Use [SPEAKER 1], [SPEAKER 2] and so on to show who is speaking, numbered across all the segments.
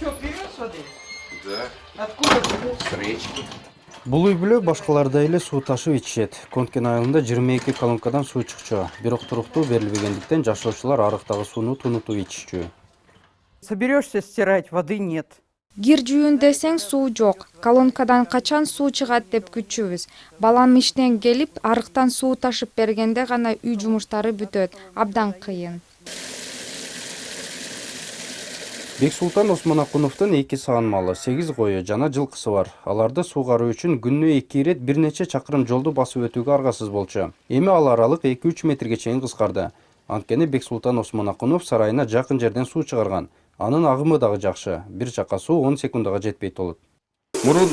[SPEAKER 1] Что, привез воды?
[SPEAKER 2] Да,
[SPEAKER 1] Откуда привез?
[SPEAKER 2] с речки.
[SPEAKER 3] Бул үй бүлө башкалардай эле суу ташып ичишет. Конкен айылында 22 колонкадан суу чыкчу. Бирок туруктуу берилбегендиктен жашоочулар арыктагы сууну тунутуп ичишчү.
[SPEAKER 1] Соберешься стирать, воды нет.
[SPEAKER 4] Кир жуюн десең суу жок. Колонкадан качан суу чыгат деп күтчүбүз. Балам иштен келип, арыктан суу ташып бергенде гана үй жумуштары бүтөт. Абдан кыйын.
[SPEAKER 3] Бексултан Осмонакуновдун 2 саан малы, 8 кою жана жылкысы бар. Аларды суугаруу үчүн күнүнө 2 ирет бир нече чакырым жолду басып өтүүгө аргасыз болчу. Эми ал аралык 2-3 метрге чейин кыскарды. Анткени Бексултан Осмонакунов сарайына жакын жерден суу чыгарган. Анын агымы дагы жакшы. Бир чака суу 10 секундага жетпей толот.
[SPEAKER 5] Мурун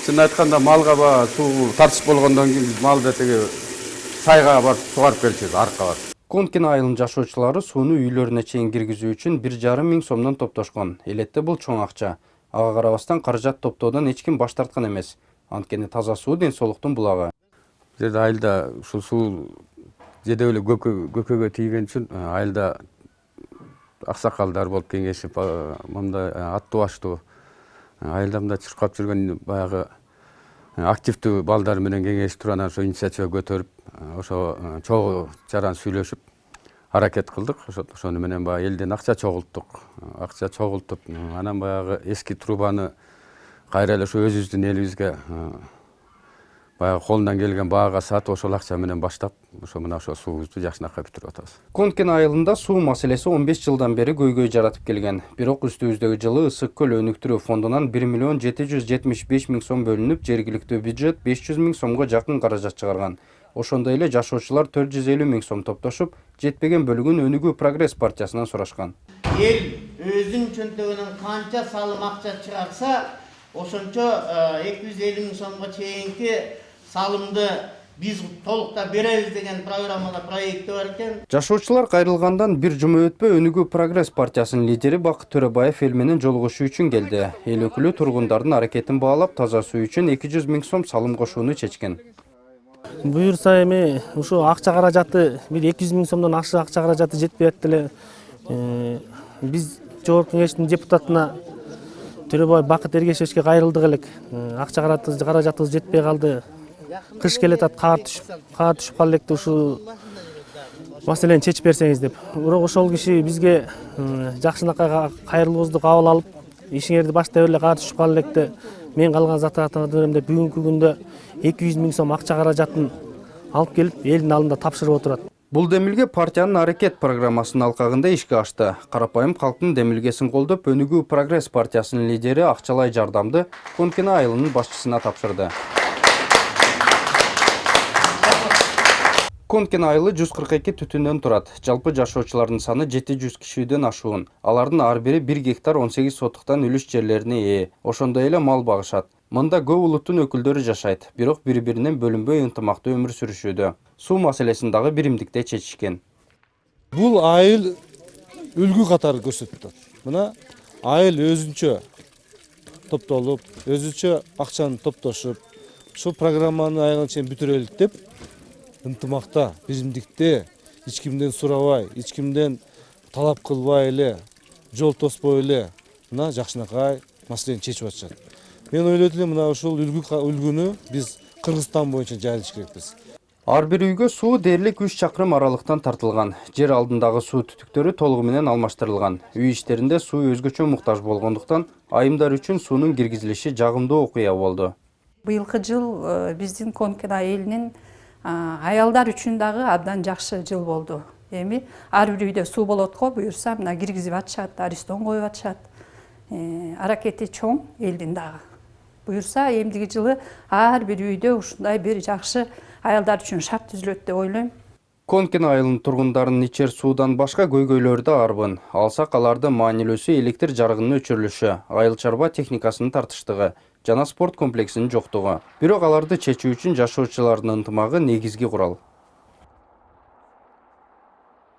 [SPEAKER 5] чын айтканда малга суу тартыш болгондон кийин мал тиги сайга барып сугарып келчүбүз, арыкка барып.
[SPEAKER 3] Конкен айылынын жашоочулары сууну үйлөрүнө чейин киргизүү үчүн 1,5 миң сомдон топтошкон. Элетте бул чоң акча. Ага карабастан каражат топтоодон эч ким баш тарткан эмес. Анткени таза суу ден соолуктун булагы.
[SPEAKER 5] Жерде айылда ушул суу жеде эле көкөгө тийген үчүн айылда аксакалдар болуп кеңешип, мындай аттуу баштуу айылда мындай чуркап жүргөн баягы активдүү балдар менен кеңешип туруп, анан ошо инициатива көтөрүп, ошо чогуу жаран сүйлөшүп аракет кылдык. Ошону менен баягы элден акча чогулттук. Акча чогултуп, анан баягы эски трубаны кайра эле ошо өзүбүздүн элибизге баягы колунан келген баага сатып, ошол акча менен баштап, ошо мына ошо суубузду жакшынакай бүтүрүп атабыз.
[SPEAKER 3] Конкен айылында суу маселеси 15 жылдан бери көйгөй жаратып келген. Бирок үстүбүздөгү жылы ысык көл өнүктүрүү фондунан 1 миллион 775 миң сом бөлүнүп, жергиликтүү бюджет 500 миң сомго жакын каражат чыгарган. Ошондой эле жашоочулар 450 миң сом топтошуп, жетпеген бөлүгүн Өнүгүү Прогресс партиясынан сурашкан.
[SPEAKER 6] Эл өзүнүн чөнтөгүнөн канча салым акча чыгарса, ошончо 250 миң сомго чейинки салымды биз толуктап беребиз деген программада проекти бар экен.
[SPEAKER 3] Жашоочулар кайрылгандан бир жума өтпөй Өнүгүү Прогресс партиясынын лидери Бакыт Төрөбаев эл менен жолугушуу үчүн келди. Эл өкүлү тургундардын аракетин баалап, таза суу үчүн 200 миң сом салым кошууну чечкен.
[SPEAKER 7] Буюрса эми ушу акча каражаты бир 200 миң сомдон акча каражаты жетпей атты эле. Биз жогорку кеңештин депутатына Төрөбаев Бакыт Эргешевичке кайрылдык элек. Акча каражатыбыз жетпей калды. Кыш келатат, каар түшүп калды электи, ушул маселени чечип берсеңиз деп. Бирок ошол киши бизге жакшынакай кайрылуубузду кабыл алып, ишиңерди баштай эле, каар түшүп калды электи. Мен калган затты берем деп бүгүнкү күндө 200 миң сом акча каражатын алып келип элдин алдында тапшырып отурат.
[SPEAKER 3] Бул демилге партиянын аракет программасынын алкагында ишке ашты. Карапайым калктын демилгесин колдоп, Өнүгүү Прогресс партиясынын лидери акчалай жардамды Конкен айылынын башчысына тапшырды. Конкен айылы 142 түтүндөн турат. Жалпы жашоочулардын саны 700 кишиден ашуун. Алардын ар бири 1 гектар 18 сотуктан үлүш жерлерине ээ. Ошондой эле мал багышат. Мында көп улуттун өкүлдөрү жашайт, бирок бири-биринен бөлүнбөй ынтымактуу өмүр сүрүшүүдө. Суу маселесин дагы биримдикте чечишкен.
[SPEAKER 8] Бул айыл үлгү катары көрсөтүп атат. Мына айыл өзүнчө топтолуп, өзүнчө акчаны топтошуп, ушул программаны айылга чейин бүтүрөлүк деп ынтымакта, биримдикте, эч кимден сурабай, эч кимден талап кылбай эле, жол тоспой эле мына жакшынакай маселени чечип атышат. Мен ойлойт элем, мына ушул үлгүнү биз Кыргызстан боюнча жайылтыш керекпиз.
[SPEAKER 3] Ар бир үйгө суу дээрлик 3 чакырым аралыктан тартылган. Жер алдындагы суу түтүктөрү толугу менен алмаштырылган. Үй иштеринде суу өзгөчө муктаж болгондуктан айымдар үчүн суунун киргизилиши жагымдуу окуя болду.
[SPEAKER 9] Быйылкы жыл биздин Конкен айылынын аялдар үчүн дагы абдан жакшы жыл болду. Эми ар бир үйдө суу болот го, буюрса мына киргизип атышат, аристон коюп атышат. Аракети чоң элдин дагы. Буюрса эмдиги жылы ар бир үйдө ушундай бир жакшы аялдар үчүн шарт түзүлөт деп ойлойм.
[SPEAKER 3] Конкен айылынын тургундарынын ичер суудан башка көйгөйлөрү да арбын. Алсак аларды маанилүүсү электр жарыгынын өчүрүлүшү, айыл чарба техникасынын тартыштыгы жана спорт комплексинин жоктугу. Бирок аларды чечүү үчүн жашоочулардын ынтымагы негизги курал.